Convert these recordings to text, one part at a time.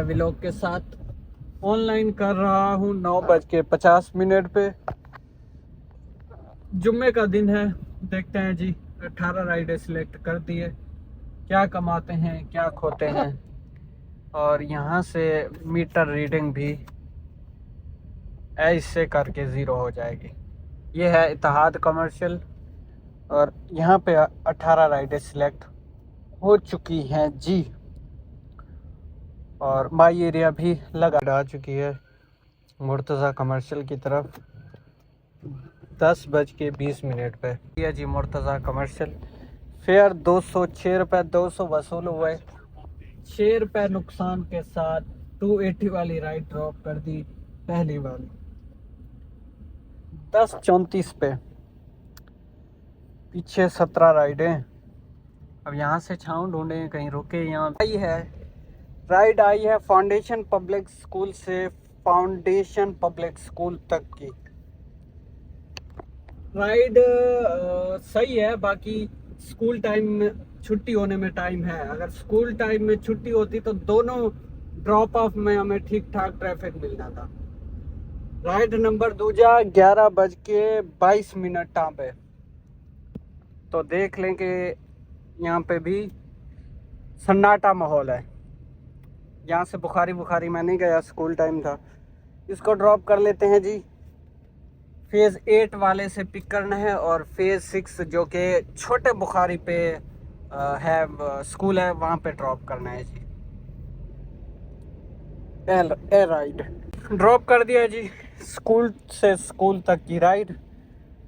Vlog के साथ online कर रहा हूँ 9:50 पे। जुम्मे का दिन है, देखते हैं जी। 18 राइडें सिलेक्ट कर दिए, क्या कमाते हैं क्या खोते हैं। और यहाँ से मीटर रीडिंग भी ऐसे करके ज़ीरो हो जाएगी। ये है इत्तेहाद कमर्शियल और यहाँ पे 18 राइडें सिलेक्ट हो चुकी हैं जी। और माई एरिया भी लगा चुकी है मुर्तज़ा कमर्शियल की तरफ 10:20 पे। ये जी मुर्तज़ा कमर्शियल फेयर 206 रुपये 200 वसूल हुए। 6 रुपये नुकसान के साथ 280 वाली राइड ड्रॉप कर दी, पहली वाली 10:34 पे। पीछे 17 राइडें। अब यहाँ से छाँव ढूंढे, कहीं रुके। यहाँ आई है राइड, आई है फाउंडेशन पब्लिक स्कूल से फाउंडेशन पब्लिक स्कूल तक की राइड। सही है, बाकी स्कूल टाइम में छुट्टी होने में टाइम है। अगर स्कूल टाइम में छुट्टी होती तो दोनों ड्रॉप ऑफ में हमें ठीक ठाक ट्रैफिक मिलना था। राइड नंबर दूजा 11:22 पे। तो देख लें कि यहाँ पे भी सन्नाटा माहौल है। यहाँ से बुखारी मैं नहीं गया, स्कूल टाइम था। इसको ड्रॉप कर लेते हैं जी। फेज़ 8 वाले से पिक करना है और फेज़ 6 जो कि छोटे बुखारी पे है स्कूल है, वहाँ पे ड्रॉप करना है जी। ए राइड ड्रॉप कर दिया जी। स्कूल से स्कूल तक की राइड,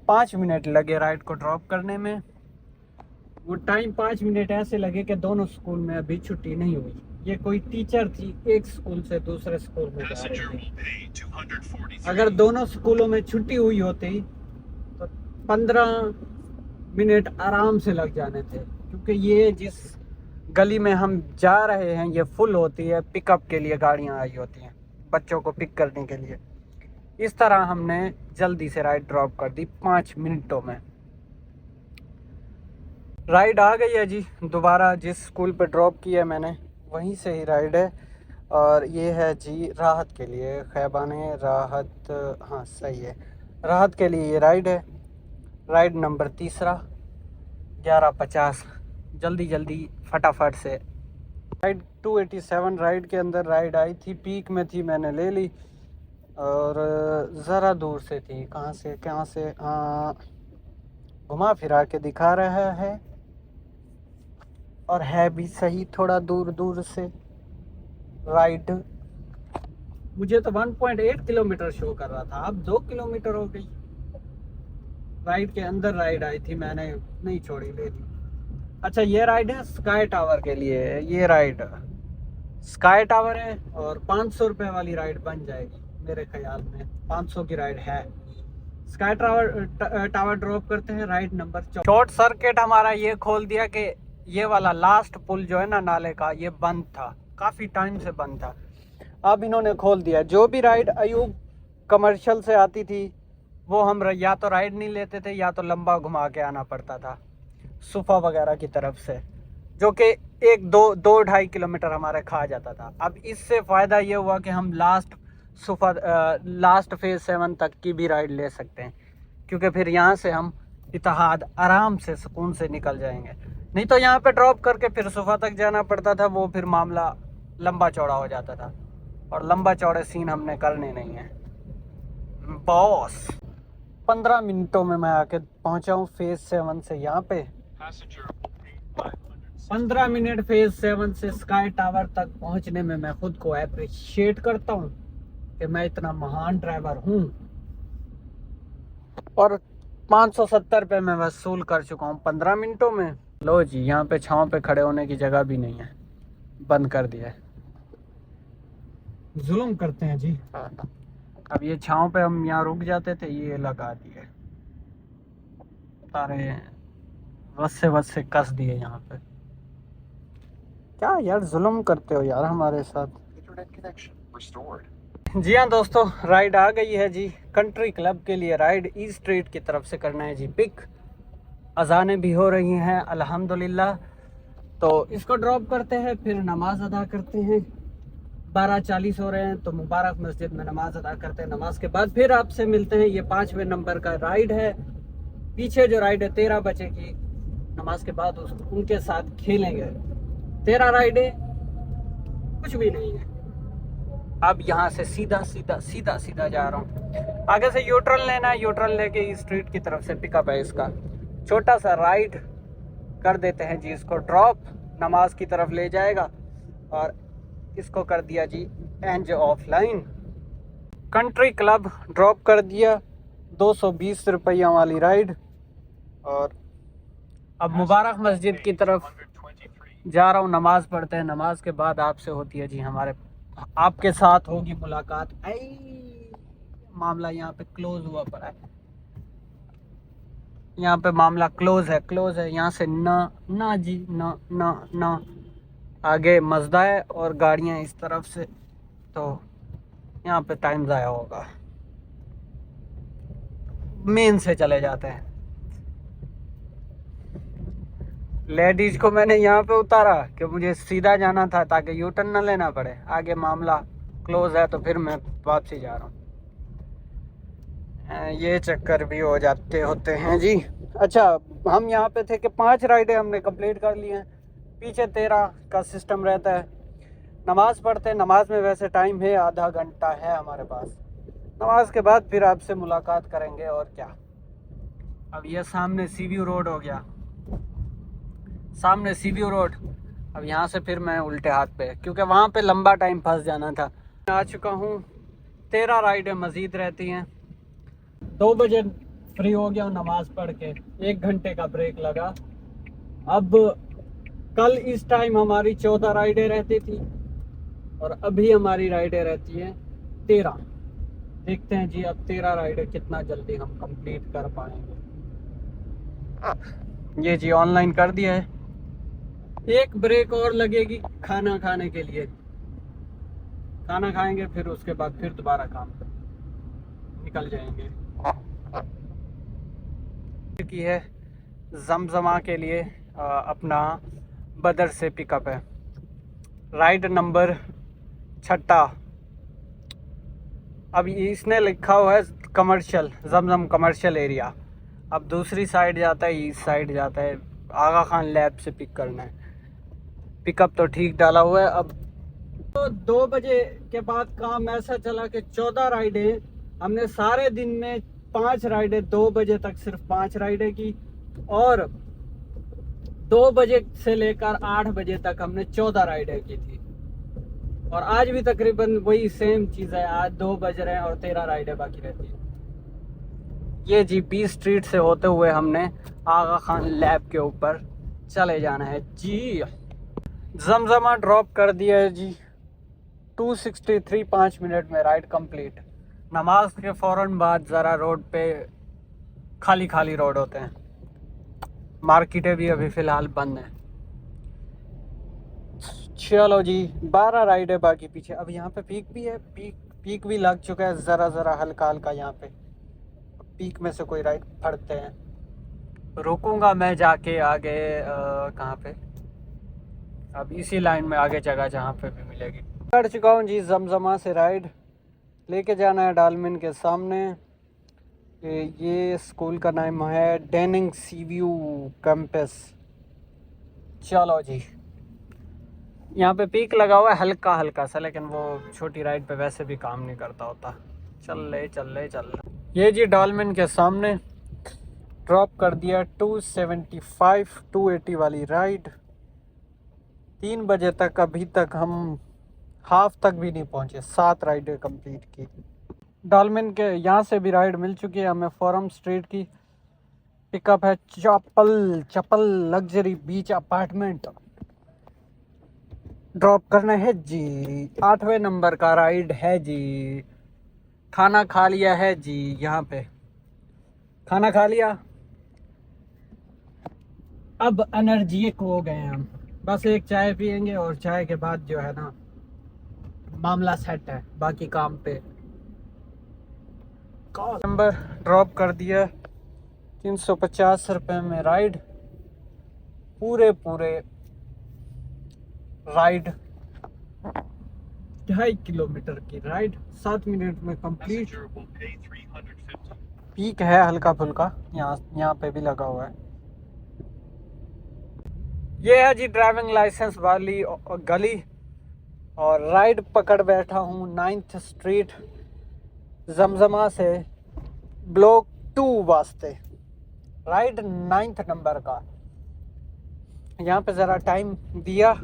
5 मिनट लगे राइड को ड्रॉप करने में। वो टाइम 5 मिनट ऐसे लगे कि दोनों स्कूल में अभी छुट्टी नहीं हुई। ये कोई टीचर थी, एक स्कूल से दूसरे स्कूल में जा रही थी। अगर दोनों स्कूलों में छुट्टी हुई होती तो 15 मिनट आराम से लग जाने थे, क्योंकि ये जिस गली में हम जा रहे हैं ये फुल होती है। पिकअप के लिए गाड़ियां आई होती हैं बच्चों को पिक करने के लिए। इस तरह हमने जल्दी से राइड ड्रॉप कर दी 5 मिनटों में। राइड आ गई है जी। दोबारा जिस स्कूल पे ड्रॉप किया है मैंने वहीं से ही राइड है। और ये है जी राहत के लिए, खैबाने राहत, हाँ सही है, राहत के लिए ये राइड है। राइड नंबर तीसरा 11:50। जल्दी फटाफट से राइड 287 राइड के अंदर राइड आई थी, पीक में थी, मैंने ले ली। और ज़रा दूर से थी, कहाँ से घुमा फिरा के दिखा रहा है और है भी सही थोड़ा दूर से राइड। मुझे तो 1.8 किलोमीटर शो कर रहा था, अब 2 किलोमीटर हो गई। राइड के अंदर राइड आई थी, मैंने नहीं छोड़ी, ले ली। अच्छा, ये राइड है स्काई टावर के लिए। ये राइड स्काई टावर है और 500 रुपये वाली राइड बन जाएगी मेरे ख्याल में। 500 की राइड है। स्काई टावर ड्रॉप करते हैं। Ride number 4। शॉर्ट सर्किट हमारा ये खोल दिया कि ये वाला लास्ट पुल जो है ना नाले का, ये बंद था, काफ़ी टाइम से बंद था। अब इन्होंने खोल दिया। जो भी राइड अयूब कमर्शियल से आती थी वो हम या तो राइड नहीं लेते थे या तो लंबा घुमा के आना पड़ता था सुफा वगैरह की तरफ से, जो कि 2-2.5 किलोमीटर हमारे खा जाता था। अब इससे फ़ायदा ये हुआ कि हम लास्ट फेज़ 7 तक की भी राइड ले सकते हैं, क्योंकि फिर यहाँ से हम इत्तेहाद आराम से सुकून से निकल जाएंगे। नहीं तो यहाँ पे ड्रॉप करके फिर सुफा तक जाना पड़ता था, वो फिर मामला लंबा चौड़ा हो जाता था और लंबा चौड़े सीन हमने करने नहीं है बॉस। 15 मिनटों में मैं आके पहुँचा हूँ फेज़ 7 से। यहाँ पे 15 मिनट फेज़ 7 से स्काई टावर तक पहुँचने में मैं खुद को अप्रिशिएट करता हूँ कि मैं इतना महान ड्राइवर हूँ। और 570 रुपये मैं वसूल कर चुका हूँ 15 मिनटों में। लो जी, यहाँ पे छाँव पे खड़े होने की जगह भी नहीं है, बंद कर दिया है। जुल्म करते हैं जी। अब ये छाँव पे हम यहाँ रुक जाते थे, ये लगा दिए सारे वस्से कस दिए यहाँ पे। क्या यार जुल्म करते हो यार हमारे साथ। जी हाँ दोस्तों, राइड आ गई है जी। कंट्री क्लब के लिए राइड ई स्ट्रीट की तरफ से करना है जी पिक। अजानें भी हो रही हैं अल्हम्दुलिल्लाह। तो इसको ड्रॉप करते हैं, फिर नमाज अदा करते हैं। 12:40 हो रहे हैं, तो मुबारक मस्जिद में नमाज अदा करते हैं। नमाज के बाद फिर आपसे मिलते हैं। ये 5वें नंबर का राइड है। पीछे जो राइड है 13 बजे की, नमाज के बाद उनके साथ खेलेंगे। 13 राइड है, कुछ भी नहीं है। अब यहाँ से सीधा सीधा सीधा सीधा जा रहा हूँ। आगे से यूटर्न लेना है, यूटर्न लेके इस स्ट्रीट की तरफ से पिकअप है इसका। छोटा सा राइड कर देते हैं जी, इसको ड्रॉप नमाज की तरफ ले जाएगा। और इसको कर दिया जी एंज ऑफलाइन। कंट्री क्लब ड्रॉप कर दिया, 220 रुपया वाली राइड। और अब मुबारक मस्जिद की तरफ जा रहा हूँ, नमाज पढ़ते हैं। नमाज के बाद आपसे होती है जी आपके साथ होगी मुलाकात। मामला यहाँ पे क्लोज हुआ पड़ा है, यहाँ पे मामला क्लोज है। यहाँ से ना जी ना आगे मस्दा है और गाड़ियाँ इस तरफ से, तो यहाँ पे टाइम ज़ाया होगा। मेन से चले जाते हैं। लेडीज को मैंने यहाँ पे उतारा कि मुझे सीधा जाना था ताकि यू टर्न ना लेना पड़े। आगे मामला क्लोज है तो फिर मैं वापसी जा रहा हूँ। ये चक्कर भी हो जाते होते हैं जी। अच्छा, हम यहाँ पे थे कि 5 राइडें हमने कंप्लीट कर ली हैं। पीछे 13 का सिस्टम रहता है। नमाज़ पढ़ते हैं। नमाज में वैसे टाइम है, आधा घंटा है हमारे पास। नमाज के बाद फिर आपसे मुलाकात करेंगे और क्या। अब ये सामने सीव्यू रोड हो गया, सामने सीव्यू रोड। अब यहाँ से फिर मैं उल्टे हाथ पे, क्योंकि वहाँ पे लंबा टाइम फंस जाना था। आ चुका हूँ, 13 राइडें मज़ीद रहती हैं। 2 बजे फ्री हो गया नमाज पढ़ के, 1 घंटे का ब्रेक लगा। अब कल इस टाइम हमारी 14 राइडें रहती थी और अभी हमारी राइडें रहती हैं 13। देखते हैं जी अब 13 राइडें कितना जल्दी हम कंप्लीट कर पाएंगे। ये जी ऑनलाइन कर दिया है। एक ब्रेक और लगेगी खाना खाने के लिए। खाना खाएंगे, फिर उसके बाद फिर दोबारा काम पर निकल जाएंगे। की है जमजमा के लिए अपना बदर से पिकअप है। Ride number 6। अब इसने लिखा हुआ है कमर्शियल, जमजम कमर्शियल एरिया। अब दूसरी साइड जाता है, ईस्ट साइड जाता है। आगा खान लैब से पिक करना है। पिकअप तो ठीक डाला हुआ है। अब तो 2 बजे के बाद काम ऐसा चला कि 14 राइडें हमने सारे दिन में 5 राइडें 2 बजे तक सिर्फ 5 राइडें की, और 2 बजे से लेकर 8 बजे तक हमने 14 राइडें की थी। और आज भी तकरीबन वही सेम चीज़ है। आज 2 बज रहे हैं और 13 राइडें बाकी रहती हैं। ये जी बी स्ट्रीट से होते हुए हमने आगा खान लैब के ऊपर चले जाना है जी। जमजमा ड्रॉप कर दिया है जी, 263 5 मिनट में राइड कंप्लीट। नमाज के फ़ौरन बाद ज़रा रोड पे खाली खाली रोड होते हैं। मार्केटें भी अभी फ़िलहाल बंद हैं। चलो जी, 12 राइडें बाकी पीछे। अब यहाँ पे पीक भी है, पीक भी लग चुका है ज़रा हल्का हल्का। यहाँ पे पीक में से कोई राइड फड़ते हैं। रुकूंगा मैं जाके आगे कहाँ पे, अब इसी लाइन में आगे जगह जहाँ पे भी मिलेगी। कर चुका हूँ जी जमजमा से राइड। लेके जाना है डालमिन के सामने। ये स्कूल का नाम है डेनिंग सीव्यू कैंपस। चलो जी, यहाँ पे पीक लगा हुआ है हल्का हल्का सा, लेकिन वो छोटी राइड पे वैसे भी काम नहीं करता होता। चल ले। ये जी डालमिन के सामने ड्रॉप कर दिया 275 280 वाली राइड। 3 बजे तक, अभी तक हम हाफ तक भी नहीं पहुँचे। 7 राइडें कंप्लीट की। डालमिन के यहाँ से भी राइड मिल चुकी है हमें। फोरम स्ट्रीट की पिकअप है चपल लग्जरी बीच अपार्टमेंट। ड्रॉप करना है जी। 8वें नंबर का राइड है जी। खाना खा लिया है जी, यहाँ पे खाना खा लिया। अब एनर्जिक हो गए हैं हम। बस एक चाय पियेंगे और चाय के बाद जो है ना मामला सेट है। बाकी काम पे नंबर ड्रॉप कर दिया 350 रुपये में राइड। पूरे राइड 2.5 किलोमीटर की राइड 7 मिनट में कंप्लीट। पीक है हल्का फुल्का, यहाँ पे भी लगा हुआ है। ये है जी ड्राइविंग लाइसेंस वाली गली, और राइड पकड़ बैठा हूँ 9th स्ट्रीट जमजमा से ब्लॉक 2 वास्ते। राइड 9th नंबर का। यहाँ पे ज़रा टाइम दिया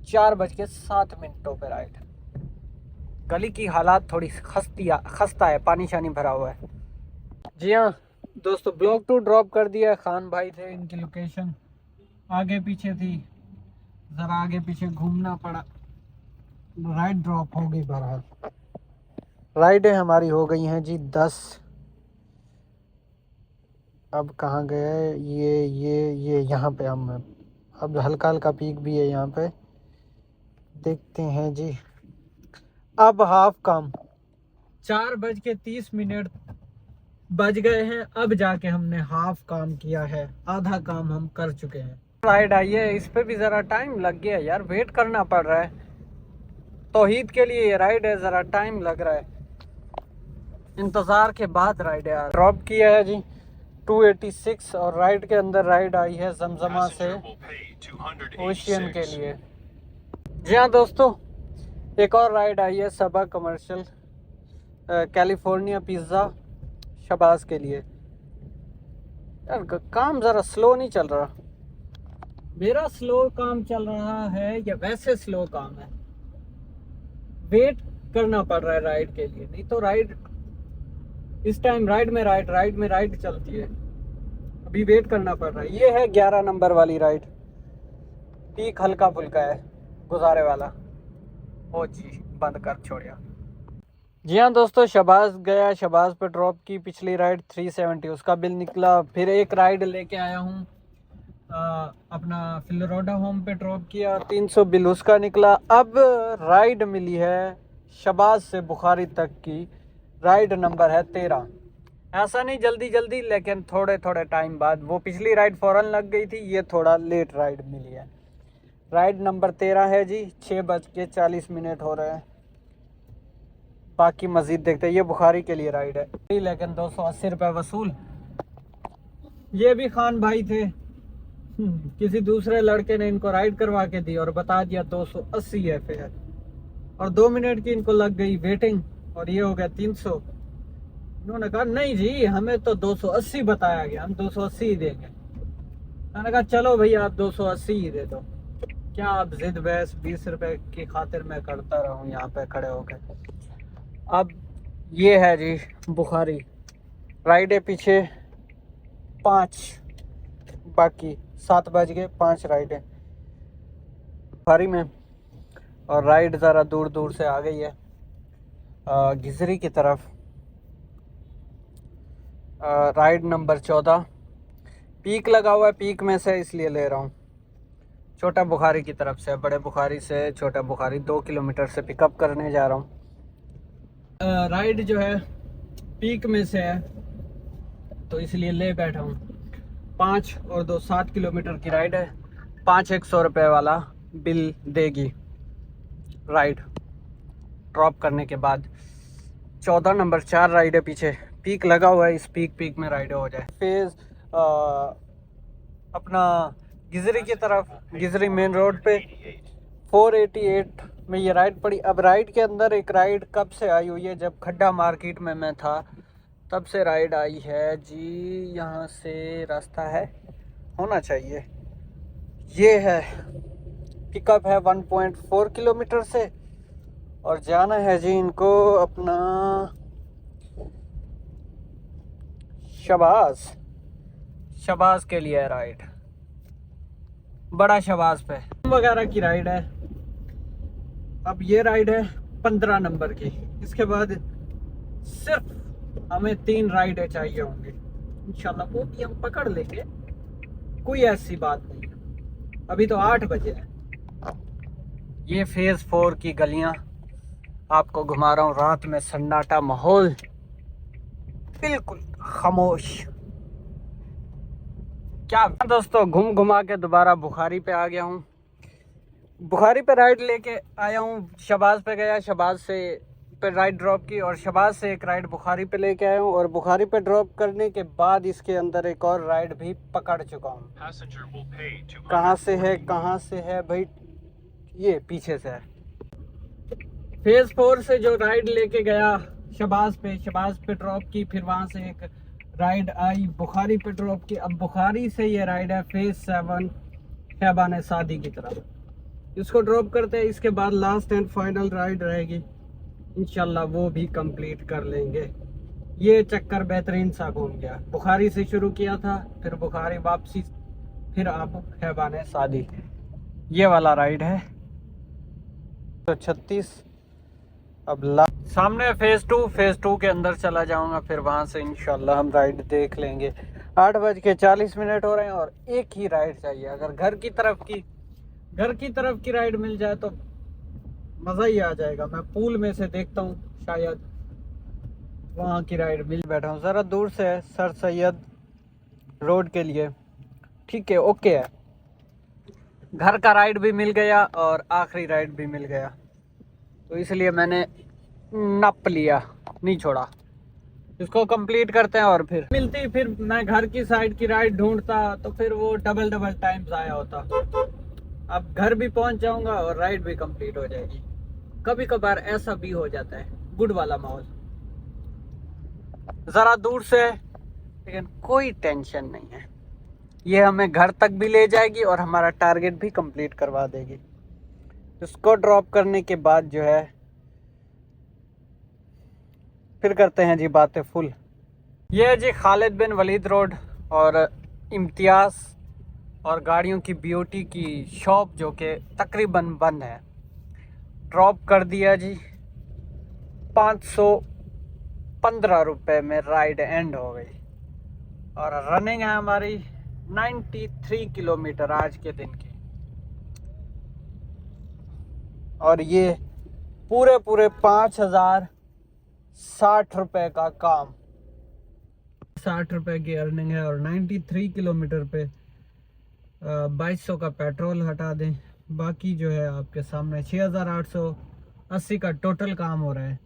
4:07 पे राइड। गली की हालात थोड़ी खस्ता है, पानी शानी भरा हुआ है। जी हाँ दोस्तों, ब्लॉक 2 ड्रॉप कर दिया। खान भाई थे, इनकी लोकेशन आगे पीछे थी, ज़रा आगे पीछे घूमना पड़ा। राइड ड्रॉप हो गई। बहरहाल राइडें हमारी हो गई हैं जी 10। अब कहाँ गए ये यहाँ पे हम। अब हल्का हल्का पीक भी है यहाँ पे, देखते हैं जी। अब हाफ काम 4:30 बज गए हैं। अब जाके हमने हाफ काम किया है, आधा काम हम कर चुके हैं। राइड आई है, इस पे भी ज़रा टाइम लग गया यार, वेट करना पड़ रहा है। तौहीद के लिए ये राइड है, ज़रा टाइम लग रहा है, इंतज़ार के बाद राइड है। ड्रॉप किया है जी 286, और राइड के अंदर राइड आई है जमजमा से ओशियन के लिए। जी हाँ दोस्तों, एक और राइड आई है सबा कमर्शियल कैलिफोर्निया पिज़्ज़ा शबाज के लिए। यार काम ज़रा स्लो नहीं चल रहा। मेरा स्लो काम चल रहा है या वैसे स्लो काम है? वेट करना पड़ रहा है राइड के लिए, नहीं तो राइड इस टाइम राइड में राइड चलती है। अभी वेट करना पड़ रहा है। ये है 11 नंबर वाली राइड। पीक हल्का फुल्का है, गुजारे वाला। ओ जी, बंद कर छोड़िया। जी हाँ दोस्तों, शबाज गया, शबाज पे ड्रॉप की पिछली राइड 370, उसका बिल निकला। फिर एक राइड लेके आया हूँ अपना फिलोरोडा होम पे ड्रॉप किया, 300 बिल उसका निकला। अब राइड मिली है शबाज से बुखारी तक की, राइड नंबर है 13। ऐसा नहीं जल्दी जल्दी, लेकिन थोड़े थोड़े टाइम बाद। वो पिछली राइड फ़ौरन लग गई थी, ये थोड़ा लेट राइड मिली है। राइड नंबर 13 है जी। 6:40 हो रहे हैं। बाकी मज़ीद देखते हैं। ये बुखारी के लिए राइड है, लेकिन 280 रुपये वसूल। ये भी खान भाई थे, किसी दूसरे लड़के ने इनको राइड करवा के दी और बता दिया 280 है फेयर, और 2 मिनट की इनको लग गई वेटिंग, और ये हो गया 300। इन्होंने कहा नहीं जी, हमें तो 280 बताया गया, हम 280 ही देंगे। मैंने कहा चलो भैया आप 280 ही दे दो। क्या आप जिद बहस 20 रुपए की खातिर मैं करता रहूं यहाँ पे खड़े होकर। अब ये है जी बुखारी। राइड है पीछे 5, बाकी 7 बज गए, 5 राइड है बुखारी में। और राइड ज़रा दूर दूर से आ गई है गिजरी की तरफ। Ride number 14। पीक लगा हुआ है, पीक में से इसलिए ले रहा हूँ। छोटा बुखारी की तरफ से, बड़े बुखारी से छोटा बुखारी 2 किलोमीटर से पिकअप करने जा रहा हूँ। राइड जो है पीक में से है, तो इसलिए ले बैठा हूँ। 5 और 2 7 किलोमीटर की राइड है। 5 100 रुपये वाला बिल देगी राइड ड्रॉप करने के बाद। 14 नंबर 4 राइड है पीछे, पीक लगा हुआ है। इस पीक में राइड हो जाए। फेज़ अपना गिजरी की तरफ, गिजरी मेन रोड पे 488 में ये राइड पड़ी। अब राइड के अंदर एक राइड कब से आई हुई है, जब खड्डा मार्केट में मैं था तब से राइड आई है जी। यहाँ से रास्ता है, होना चाहिए। ये है पिकअप है 1.4 किलोमीटर से, और जाना है जी इनको अपना शबाज के लिए राइड, बड़ा शबाज पे वगैरह की राइड है। अब ये राइड है 15 नंबर की। इसके बाद सिर्फ हमें 3 राइडें चाहिए होंगी इंशाल्लाह, वो भी हम पकड़ लेंगे, कोई ऐसी बात नहीं है। अभी तो 8 बजे है। ये फेज़ 4 की गलियां आपको घुमा रहा हूँ। रात में सन्नाटा माहौल, बिल्कुल खामोश। क्या दोस्तों, घूम घुमा के दोबारा बुखारी पे आ गया हूँ। बुखारी पे राइड लेके आया हूँ, शहबाज पे गया, शहबाज से पे राइड ड्रॉप की और शहबाज से एक राइड बुखारी पे लेके आया हूँ और बुखारी पे ड्रॉप करने के बाद इसके अंदर एक और राइड भी पकड़ चुका हूँ। कहाँ से है भाई, ये पीछे से है। फेज 4 से जो राइड लेके गया शहबाज पे ड्रॉप की, फिर वहाँ से एक राइड आई बुखारी पे ड्रॉप की। अब बुखारी से ये राइड है फेज 7 शहबान सादी की तरफ, इसको ड्रॉप करते हैं। इसके बाद लास्ट एंड फाइनल राइड रहेगी इंशाल्लाह, वो भी कंप्लीट कर लेंगे। ये चक्कर बेहतरीन सा घूम गया, बुखारी से शुरू किया था, फिर बुखारी वापसी, फिर अब शहबान सादी। ये वाला राइड है 136। अब सामने फेज 2 के अंदर चला जाऊंगा, फिर वहां से इंशाल्लाह हम राइड देख लेंगे। 8:40 हो रहे हैं और एक ही राइड चाहिए। अगर घर की तरफ की राइड मिल जाए तो मज़ा ही आ जाएगा। मैं पूल में से देखता हूँ, शायद वहाँ की राइड मिल। बैठा हूँ ज़रा दूर से है, सर सैयद रोड के लिए, ठीक है, ओके है। घर का राइड भी मिल गया और आखिरी राइड भी मिल गया, तो इसलिए मैंने नप लिया, नहीं छोड़ा। इसको कंप्लीट करते हैं और फिर मिलती, फिर मैं घर की साइड की राइड ढूंढता तो फिर वो डबल टाइम ज़ाया होता। अब घर भी पहुंच जाऊंगा और राइड भी कंप्लीट हो जाएगी। कभी कभार ऐसा भी हो जाता है, गुड वाला माहौल। ज़रा दूर से है लेकिन कोई टेंशन नहीं है, ये हमें घर तक भी ले जाएगी और हमारा टारगेट भी कंप्लीट करवा देगी। इसको ड्रॉप करने के बाद जो है फिर करते हैं जी बातें फुल। ये है जी खालिद बिन वलीद रोड और इम्तियाज़ और गाड़ियों की BOT की शॉप, जो कि तकरीबन बंद है। ड्रॉप कर दिया जी, 515 रुपये में राइड एंड हो गई और रनिंग है हमारी 93 किलोमीटर आज के दिन की। और ये पूरे 5060 रुपये का काम, 60 रुपये की अर्निंग है और 93 किलोमीटर पे 2200 का पेट्रोल हटा दें, बाकी जो है आपके सामने 6880 का टोटल काम हो रहा है।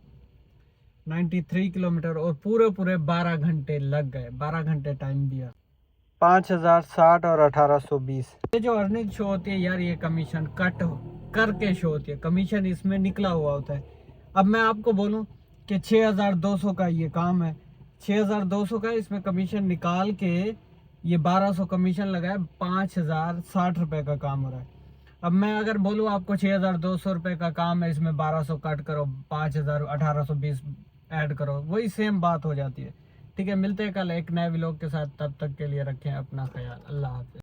93 किलोमीटर और पूरे 12 घंटे लग गए, 12 घंटे टाइम दिया। 5060 और 1820। ये जो अर्निंग शो होती है यार, ये कमीशन कट करके शो होती है, कमीशन इसमें निकला हुआ होता है। अब मैं आपको बोलूं कि 6200 का ये काम है, 6200 का, इसमें कमीशन निकाल के ये 1200 कमीशन लगा है, 5060 रुपये का काम हो रहा है। अब मैं अगर बोलूँ आपको 6200 रुपये का काम है, इसमें 1200 कट करो, 5000 1820 ऐड करो, वही सेम बात हो जाती है। ठीक है, मिलते हैं कल एक नए व्लॉग के साथ, तब तक के लिए रखें अपना ख्याल। अल्लाह हाफ़िज़।